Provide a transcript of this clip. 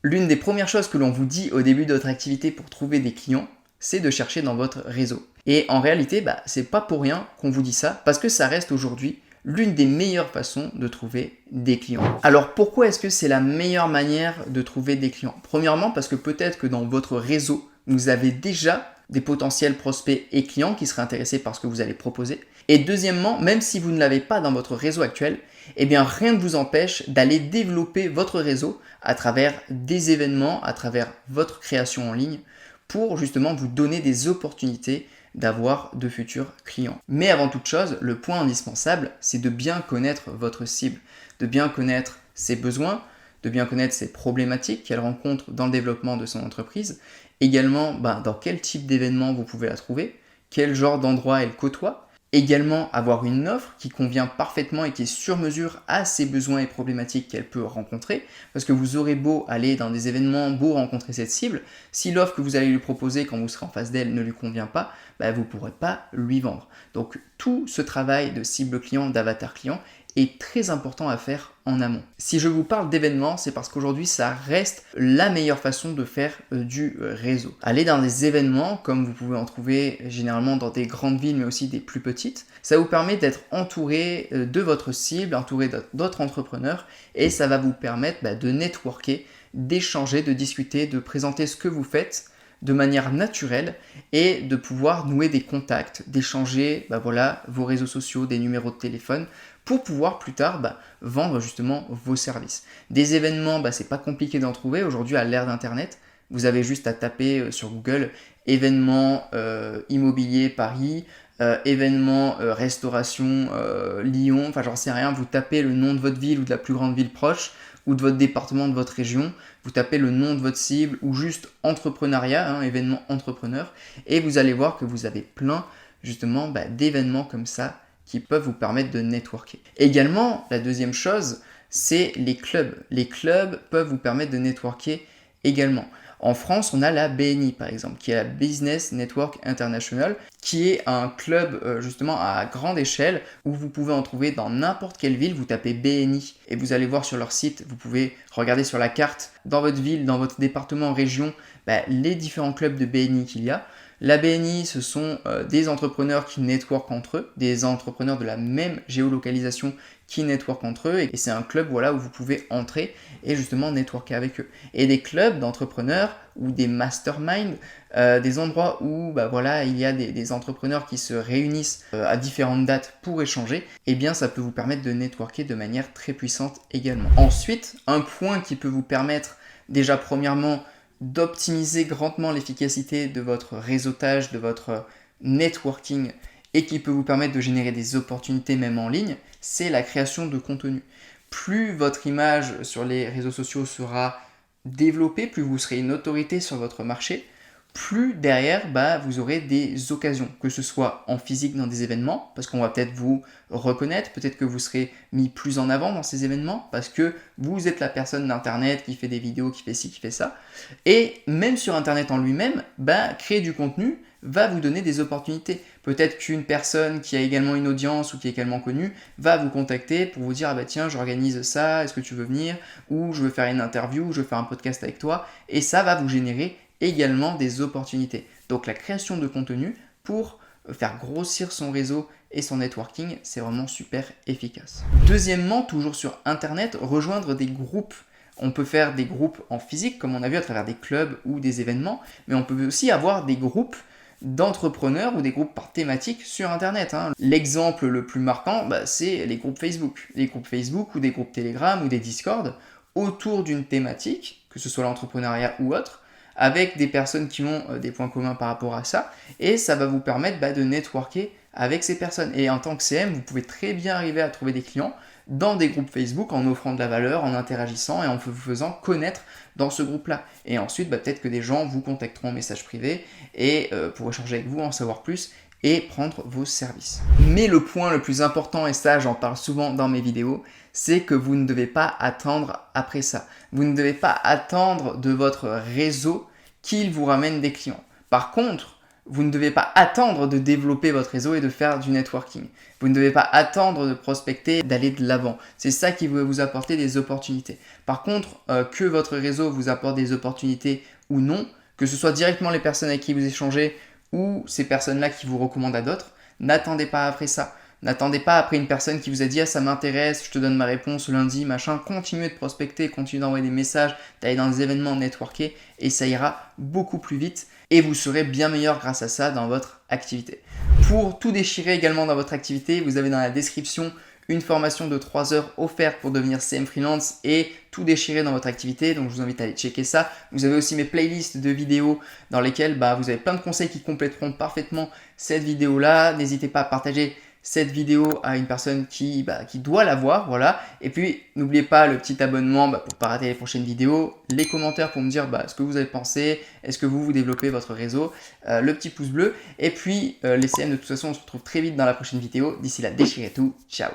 L'une des premières choses que l'on vous dit au début de votre activité pour trouver des clients, c'est de chercher dans votre réseau. Et en réalité, c'est pas pour rien qu'on vous dit ça, parce que ça reste aujourd'hui l'une des meilleures façons de trouver des clients. Alors pourquoi est-ce que c'est la meilleure manière de trouver des clients? Premièrement, parce que peut-être que dans votre réseau, vous avez déjà des potentiels prospects et clients qui seraient intéressés par ce que vous allez proposer. Et deuxièmement, même si vous ne l'avez pas dans votre réseau actuel, eh bien rien ne vous empêche d'aller développer votre réseau à travers des événements, à travers votre création en ligne, pour justement vous donner des opportunités d'avoir de futurs clients. Mais avant toute chose, le point indispensable, c'est de bien connaître votre cible, de bien connaître ses besoins, de bien connaître ses problématiques qu'elle rencontre dans le développement de son entreprise, également dans quel type d'événement vous pouvez la trouver, quel genre d'endroit elle côtoie, également avoir une offre qui convient parfaitement et qui est sur mesure à ses besoins et problématiques qu'elle peut rencontrer, parce que vous aurez beau aller dans des événements, beau rencontrer cette cible, si l'offre que vous allez lui proposer quand vous serez en face d'elle ne lui convient pas, vous ne pourrez pas lui vendre. Donc tout ce travail de cible client, d'avatar client est très important à faire en amont. Si je vous parle d'événements, c'est parce qu'aujourd'hui ça reste la meilleure façon de faire du réseau. Aller dans des événements, comme vous pouvez en trouver généralement dans des grandes villes mais aussi des plus petites, ça vous permet d'être entouré de votre cible, entouré d'autres entrepreneurs, et ça va vous permettre de networker, d'échanger, de discuter, de présenter ce que vous faites de manière naturelle et de pouvoir nouer des contacts, d'échanger vos réseaux sociaux, des numéros de téléphone pour pouvoir plus tard vendre justement vos services. Des événements, c'est pas compliqué d'en trouver. Aujourd'hui, à l'ère d'Internet, vous avez juste à taper sur Google événements immobilier Paris, événements restauration Lyon, enfin j'en sais rien, vous tapez le nom de votre ville ou de la plus grande ville proche, ou de votre département, de votre région, vous tapez le nom de votre cible ou juste entrepreneuriat, événement entrepreneur, et vous allez voir que vous avez plein justement d'événements comme ça qui peuvent vous permettre de networker. Également, la deuxième chose, c'est les clubs. Les clubs peuvent vous permettre de networker également. En France, on a la BNI par exemple, qui est la Business Network International, qui est un club justement à grande échelle où vous pouvez en trouver dans n'importe quelle ville. Vous tapez BNI et vous allez voir sur leur site, vous pouvez regarder sur la carte dans votre ville, dans votre département, région, les différents clubs de BNI qu'il y a. La BNI, ce sont des entrepreneurs qui networkent entre eux, des entrepreneurs de la même géolocalisation qui networkent entre eux, et c'est un club où vous pouvez entrer et justement networker avec eux. Et des clubs d'entrepreneurs ou des masterminds, des endroits où il y a des entrepreneurs qui se réunissent à différentes dates pour échanger, et bien ça peut vous permettre de networker de manière très puissante également. Ensuite, un point qui peut vous permettre déjà premièrement d'optimiser grandement l'efficacité de votre réseautage, de votre networking, et qui peut vous permettre de générer des opportunités même en ligne, c'est la création de contenu. Plus votre image sur les réseaux sociaux sera développée, plus vous serez une autorité sur votre marché, plus derrière vous aurez des occasions, que ce soit en physique dans des événements, parce qu'on va peut-être vous reconnaître, peut-être que vous serez mis plus en avant dans ces événements, parce que vous êtes la personne d'internet qui fait des vidéos, qui fait ci, qui fait ça, et même sur internet en lui-même, créer du contenu va vous donner des opportunités. Peut-être qu'une personne qui a également une audience ou qui est également connue va vous contacter pour vous dire tiens, j'organise ça, est-ce que tu veux venir, ou je veux faire une interview, je veux faire un podcast avec toi, et ça va vous générer également des opportunités. Donc la création de contenu pour faire grossir son réseau et son networking, c'est vraiment super efficace. Deuxièmement, toujours sur internet, rejoindre des groupes. On peut faire des groupes en physique, comme on a vu à travers des clubs ou des événements, mais on peut aussi avoir des groupes d'entrepreneurs ou des groupes par thématique sur internet. L'exemple le plus marquant, c'est les groupes Facebook. Les groupes Facebook ou des groupes Telegram ou des Discord autour d'une thématique, que ce soit l'entrepreneuriat ou autre, avec des personnes qui ont des points communs par rapport à ça, et ça va vous permettre de networker avec ces personnes. Et en tant que CM, vous pouvez très bien arriver à trouver des clients dans des groupes Facebook en offrant de la valeur, en interagissant et en vous faisant connaître dans ce groupe-là. Et ensuite, peut-être que des gens vous contacteront en message privé et pour échanger avec vous, en savoir plus et prendre vos services. Mais le point le plus important, et ça j'en parle souvent dans mes vidéos, c'est que vous ne devez pas attendre après ça. Vous ne devez pas attendre de votre réseau qu'il vous ramène des clients. Par contre, vous ne devez pas attendre de développer votre réseau et de faire du networking. Vous ne devez pas attendre de prospecter, d'aller de l'avant. C'est ça qui va vous apporter des opportunités. Par contre, que votre réseau vous apporte des opportunités ou non, que ce soit directement les personnes avec qui vous échangez ou ces personnes-là qui vous recommandent à d'autres, n'attendez pas après ça. N'attendez pas après une personne qui vous a dit « Ah, ça m'intéresse, je te donne ma réponse lundi, machin ». Continuez de prospecter, continuez d'envoyer des messages, d'aller dans des événements networker et ça ira beaucoup plus vite et vous serez bien meilleur grâce à ça dans votre activité. Pour tout déchirer également dans votre activité, vous avez dans la description une formation de 3 heures offerte pour devenir CM Freelance et tout déchirer dans votre activité. Donc, je vous invite à aller checker ça. Vous avez aussi mes playlists de vidéos dans lesquelles vous avez plein de conseils qui compléteront parfaitement cette vidéo-là. N'hésitez pas à partager cette vidéo à une personne qui doit la voir, voilà. Et puis, n'oubliez pas le petit abonnement pour ne pas rater les prochaines vidéos, les commentaires pour me dire ce que vous avez pensé, est-ce que vous développez votre réseau, le petit pouce bleu. Et puis, les CM, de toute façon, on se retrouve très vite dans la prochaine vidéo. D'ici là, déchirez tout. Ciao.